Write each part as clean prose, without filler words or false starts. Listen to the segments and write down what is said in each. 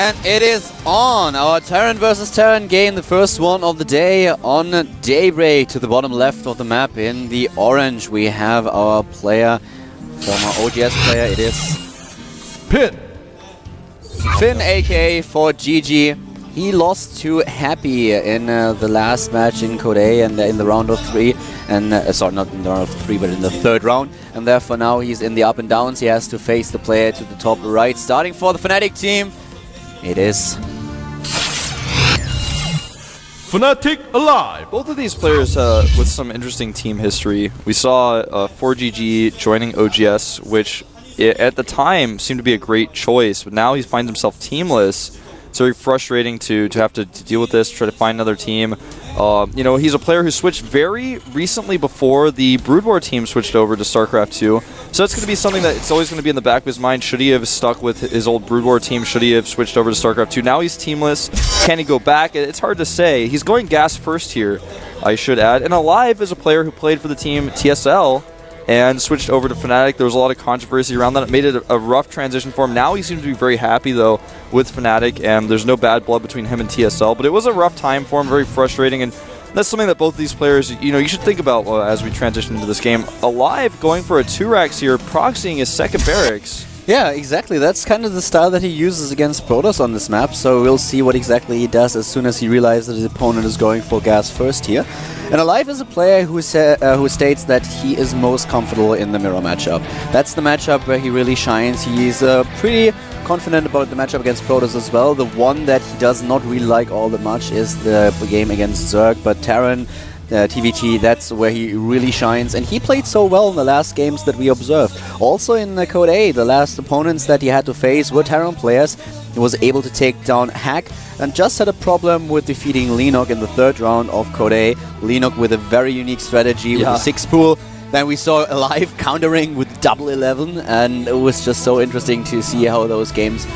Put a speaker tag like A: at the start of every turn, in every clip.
A: and it is on! Our Terran versus Terran game, the first one of the day on Daybreak. To the bottom left of the map in the orange, we have our player, former OGS player, it is Finn, aka ForGG. He lost to Happy in the last match in Code A and in the round of 3. And sorry, not in the round of 3, but in the third round. And therefore now he's in the up and downs. He has to face the player to the top right. Starting for the Fnatic team, it is
B: Fnatic Alive!
C: Both of these players with some interesting team history. We saw ForGG joining OGS, which at the time seemed to be a great choice, but now he finds himself teamless. It's very frustrating to have to deal with this, try to find another team. You know, he's a player who switched very recently before the Brood War team switched over to StarCraft 2. So it's going to be something that it's always going to be in the back of his mind. Should he have stuck with his old Brood War team? Should he have switched over to StarCraft 2? Now he's teamless. Can he go back? It's hard to say. He's going gas first here, I should add. And Alive is a player who played for the team TSL and switched over to Fnatic. There was a lot of controversy around that. It made it a rough transition for him. Now he seems to be very happy, though, with Fnatic, and there's no bad blood between him and TSL. But it was a rough time for him, very frustrating, and that's something that both of these players, you know, you should think about as we transition into this game. Alive going for a 2-Rax here, proxying his second barracks.
A: Yeah, exactly. That's kind of the style that he uses against Protoss on this map, so we'll see what exactly he does as soon as he realizes that his opponent is going for gas first here. And Alive is a player who states that he is most comfortable in the mirror matchup. That's the matchup where he really shines. He's pretty confident about the matchup against Protoss as well. The one that he does not really like all that much is the game against Zerg, but Terran, TVT, that's where he really shines, and he played so well in the last games that we observed. Also in Code A, the last opponents that he had to face were Terran players. He was able to take down Hack and just had a problem with defeating Lenok in the third round of Code A. Lenok with a very unique strategy with a 6 pool. Then we saw Alive countering with double 11, and it was just so interesting to see how those games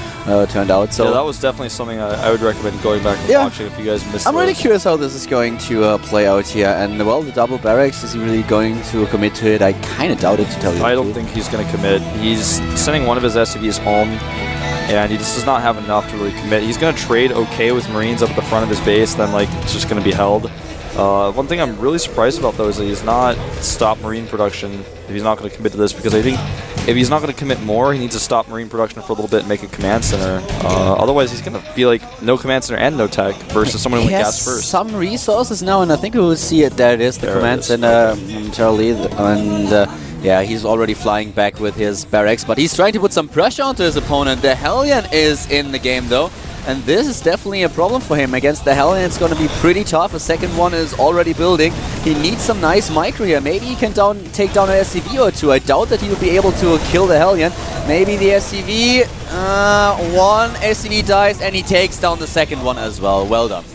A: turned out. So
C: yeah, that was definitely something I would recommend going back and watching if you guys missed
A: I'm really curious how this is going to play out here. And, well, the double barracks, is he really going to commit to it? I kind of doubt it, to tell you the truth.
C: I don't think he's going to commit. He's sending one of his SCVs home, and he just does not have enough to really commit. He's going to trade okay with Marines up at the front of his base, then like it's just going to be held. One thing I'm really surprised about, though, is that he's not stopped Marine production if he's not going to commit to this, because I think if he's not going to commit more, he needs to stop Marine production for a little bit and make a command center. Otherwise, he's going to be like no command center and no tech versus someone who went gas first.
A: Some resources now, and I think we will see it. There it is, the command center momentarily, and yeah, he's already flying back with his barracks, but he's trying to put some pressure onto his opponent. The Hellion is in the game, though. And this is definitely a problem for him. Against the Hellion, it's going to be pretty tough. A second one is already building. He needs some nice micro here. Maybe he can take down an SCV or two. I doubt that he will be able to kill the Hellion. Maybe the SCV, one SCV dies, and he takes down the second one as well. Well done.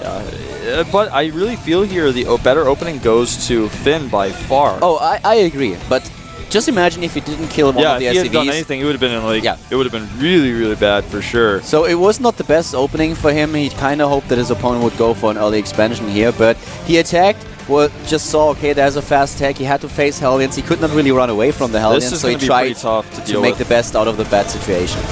C: Yeah, but I really feel here the better opening goes to Finn by far.
A: Oh, I agree. But just imagine if he didn't kill one of the SCVs.
C: Yeah, if he had done anything, it would have been like, it would have been really, really bad for sure.
A: So it was not the best opening for him. He kind of hoped that his opponent would go for an early expansion here, but he attacked. Well, just saw, okay, there's a fast tech. He had to face Hellions. He could not really run away from the Hellions, so he tried to make the best out of the bad situation.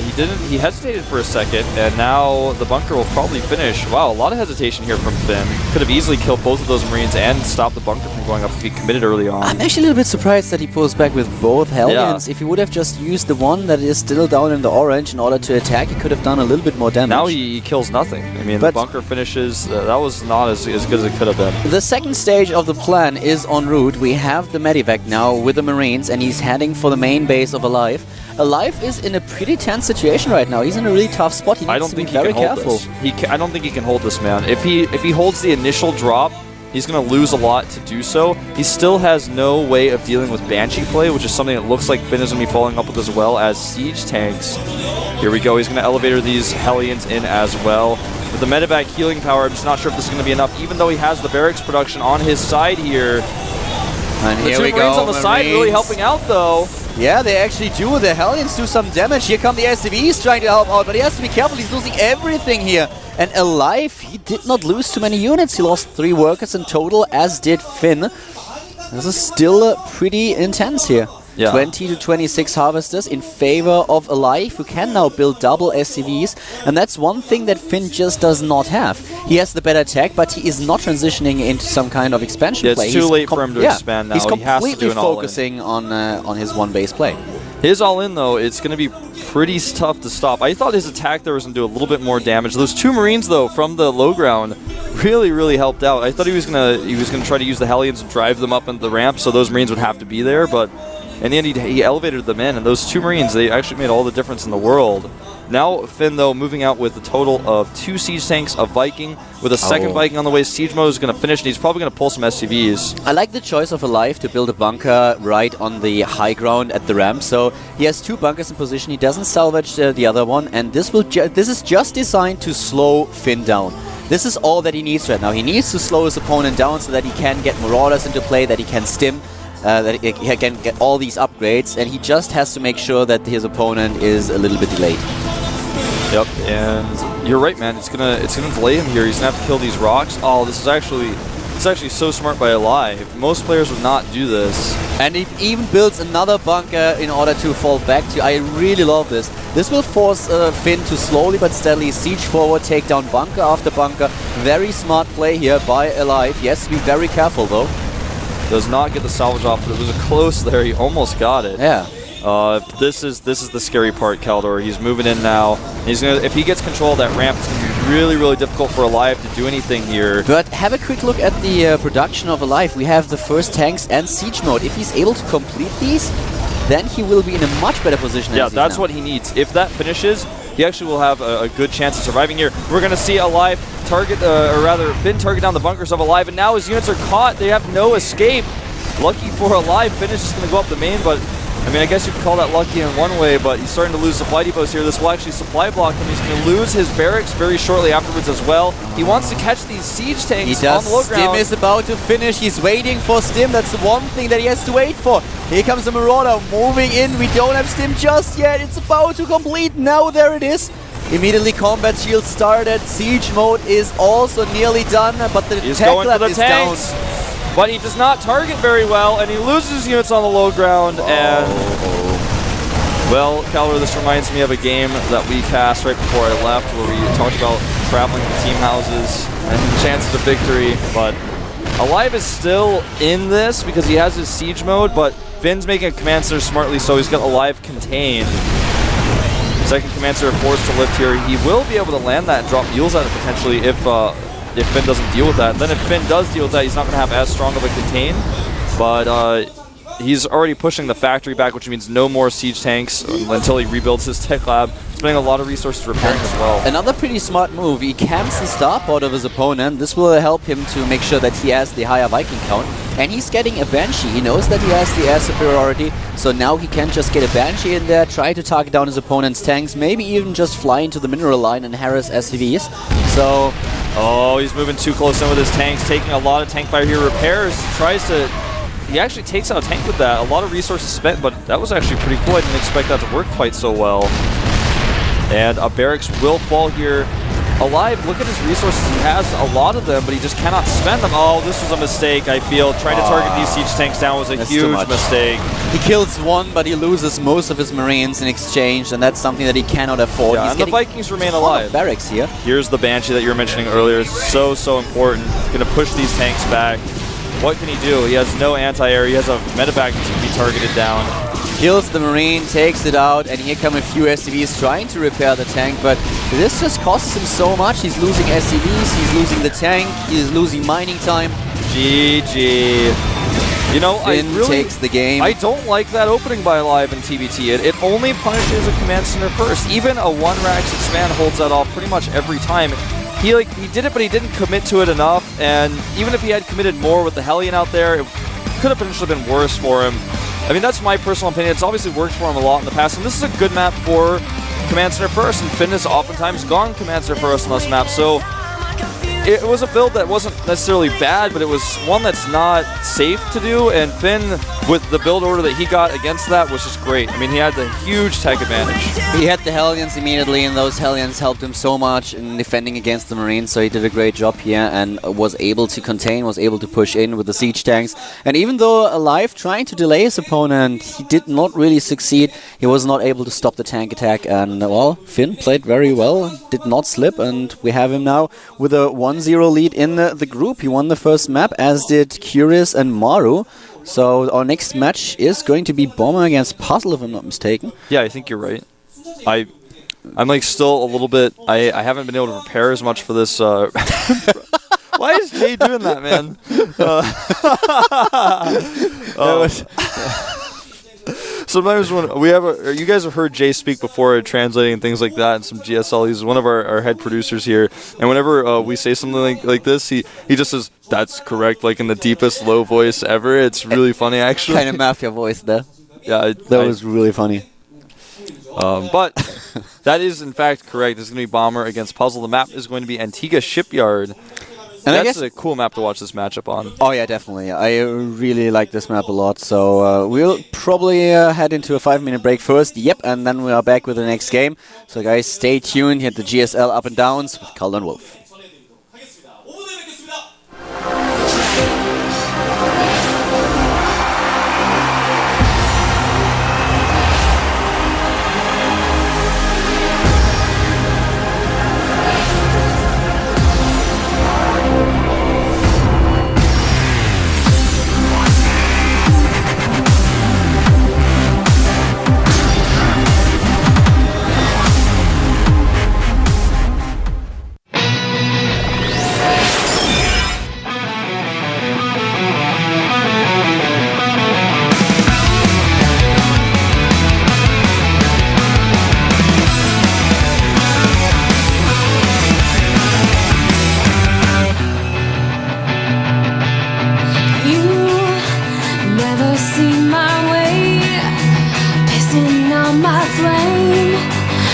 C: He didn't. He hesitated for a second, and now the bunker will probably finish. Wow, a lot of hesitation here from Finn. Could have easily killed both of those Marines and stopped the bunker from going up if he committed early on.
A: I'm actually a little bit surprised that he pulls back with both Hellions. Yeah. If he would have just used the one that is still down in the orange in order to attack, he could have done a little bit more damage.
C: Now he kills nothing. I mean, the bunker finishes. That was not as good as it could have been.
A: The second stage of the plan is en route. We have the Medivac now with the Marines, and he's heading for the main base of Alive. Alive is in a pretty tense situation right now. He's in a really tough spot. He needs to be very careful.
C: I don't think he can hold this, man. If he holds the initial drop, he's going to lose a lot to do so. He still has no way of dealing with Banshee play, which is something that looks like Finn is going to be following up with as well as siege tanks. Here we go. He's going to elevator these Hellions in as well. With the Medivac healing power, I'm just not sure if this is going to be enough, even though he has the barracks production on his side here.
A: And here we go.
C: Marines on the side really helping out, though.
A: Yeah, they actually do. The Hellions do some damage. Here come the SCVs trying to help out, but he has to be careful. He's losing everything here. And Alive, he did not lose too many units. He lost 3 workers in total, as did Finn. This is still pretty intense here.
C: Yeah.
A: 20 to 26 harvesters in favor of Alive, who can now build double SCVs, and that's one thing that Finn just does not have. He has the better tech, but he is not transitioning into some kind of expansion play.
C: It's too late for him to expand now.
A: He's
C: He has to
A: completely
C: do an all-in.
A: focusing on his one-base play.
C: His all-in, though, it's going to be pretty tough to stop. I thought his attack there was going to do a little bit more damage. Those 2 Marines, though, from the low ground really, really helped out. I thought he was going to try to use the Hellions and drive them up into the ramp, so those Marines would have to be there, but in the end, he elevated them in, and those 2 Marines, they actually made all the difference in the world. Now, Finn, though, moving out with a total of 2 siege tanks, a Viking, with a second Viking on the way. Siege mode is going to finish, and he's probably going to pull some SCVs.
A: I like the choice of Alive to build a bunker right on the high ground at the ramp. So he has 2 bunkers in position. He doesn't salvage the other one, and this is just designed to slow Finn down. This is all that he needs right now. He needs to slow his opponent down so that he can get Marauders into play, that he can stim, that he can get all these upgrades, and he just has to make sure that his opponent is a little bit delayed.
C: Yep, and you're right, man. It's gonna delay him here. He's gonna have to kill these rocks. Oh, this is actually so smart by Alive. Most players would not do this.
A: And he even builds another bunker in order to fall back to. I really love this. This will force Finn to slowly but steadily siege forward, take down bunker after bunker. Very smart play here by Alive. He has to be very careful though.
C: Does not get the salvage off, but it was a close there. He almost got it.
A: Yeah.
C: This is the scary part, Kaldor. He's moving in now. He's gonna, if he gets control of that ramp, it's gonna be really, really difficult for Alive to do anything here.
A: But have a quick look at the production of Alive. We have the first tanks and siege mode. If he's able to complete these, then he will be in a much better position.
C: Yeah, that's what he needs. If that finishes, he actually will have a good chance of surviving here. We're gonna see Alive target, or rather, Finn target down the bunkers of Alive, and now his units are caught. They have no escape. Lucky for Alive, Finn is just gonna go up the main, but I mean, I guess you could call that lucky in one way, but he's starting to lose supply depots here. This will actually supply block him. He's going to lose his barracks very shortly afterwards as well. He wants to catch these siege tanks on the low ground.
A: Stim is about to finish. He's waiting for Stim. That's the one thing that he has to wait for. Here comes the Marauder moving in. We don't have Stim just yet. It's about to complete. Now there it is. Immediately combat shield started. Siege mode is also nearly done, but the tech lab is down.
C: But he does not target very well, and he loses units on the low ground. And well, Kaldor, this reminds me of a game that we cast right before I left, where we talked about traveling to team houses and chances of victory. But Alive is still in this because he has his siege mode, but Finn's making a command center smartly, so he's got Alive contained. Second command center forced to lift here. He will be able to land that and drop mules at it potentially if Finn doesn't deal with that. And then if Finn does deal with that, he's not going to have as strong of a contain. But he's already pushing the factory back, which means no more siege tanks until he rebuilds his tech lab. Spending a lot of resources repairing as well.
A: Another pretty smart move. He camps the starport of his opponent. This will help him to make sure that he has the higher Viking count. And he's getting a Banshee. He knows that he has the air superiority, so now he can just get a Banshee in there, try to target down his opponent's tanks, maybe even just fly into the mineral line and harass SCVs. So...
C: oh, he's moving too close in with his tanks, taking a lot of tank fire here. Repairs, tries to... he actually takes out a tank with that. A lot of resources spent, but that was actually pretty cool. I didn't expect that to work quite so well. And a barracks will fall here. Alive, look at his resources. He has a lot of them, but he just cannot spend them. Oh, this was a mistake, I feel. Trying to target these siege tanks down was a huge mistake.
A: He kills one, but he loses most of his Marines in exchange, and that's something that he cannot afford.
C: Yeah, and the Vikings remain alive.
A: Barracks here.
C: Here's the Banshee that you were mentioning earlier. It's so important. Going to push these tanks back. What can he do? He has no anti-air. He has a medevac that can be targeted down.
A: Kills the Marine, takes it out, and here come a few SCVs trying to repair the tank, but this just costs him so much. He's losing SCVs, he's losing the tank, he's losing mining time.
C: GG. You know,
A: Finn takes the game.
C: I don't like that opening by Alive in TBT. It only punishes a command center first. Even a 1 Rax expand holds that off pretty much every time. He did it, but he didn't commit to it enough, and even if he had committed more with the Hellion out there, it could have potentially been worse for him. I mean, that's my personal opinion. It's obviously worked for him a lot in the past, and this is a good map for Command Center First, and Finn has oftentimes gone Command Center First on this map, so it was a build that wasn't necessarily bad, but it was one that's not safe to do, and Finn with the build order that he got against that was just great. I mean, he had the huge tech advantage.
A: He had the Hellions immediately, and those Hellions helped him so much in defending against the Marines, so he did a great job here and was able to contain, was able to push in with the siege tanks. And even though Alive trying to delay his opponent, he did not really succeed. He was not able to stop the tank attack, and well, Finn played very well, did not slip, and we have him now with a 1-0 lead in the group. He won the first map, as did Curious and Maru. So our next match is going to be Bomber against Puzzle, if I'm not mistaken.
C: Yeah, I think you're right. I'm like still a little bit. I haven't been able to prepare as much for this. Why is Jay doing that, man? Sometimes when we have you guys have heard Jay speak before, translating and things like that, and some GSL. He's one of our head producers here, and whenever we say something like this, he just says, "That's correct," like in the deepest low voice ever. It's really funny, actually.
A: Kind of mafia voice there.
C: Yeah,
A: that was really funny.
C: But that is in fact correct. This is going to be Bomber against Puzzle. The map is going to be Antigua Shipyard. And that's a cool map to watch this matchup on.
A: Oh yeah, definitely. I really like this map a lot. So we'll probably head into a 5-minute break first. Yep, and then we are back with the next game. So guys, stay tuned. Hit the GSL up and downs with Calder and Wolf.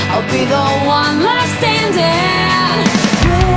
D: I'll be the one last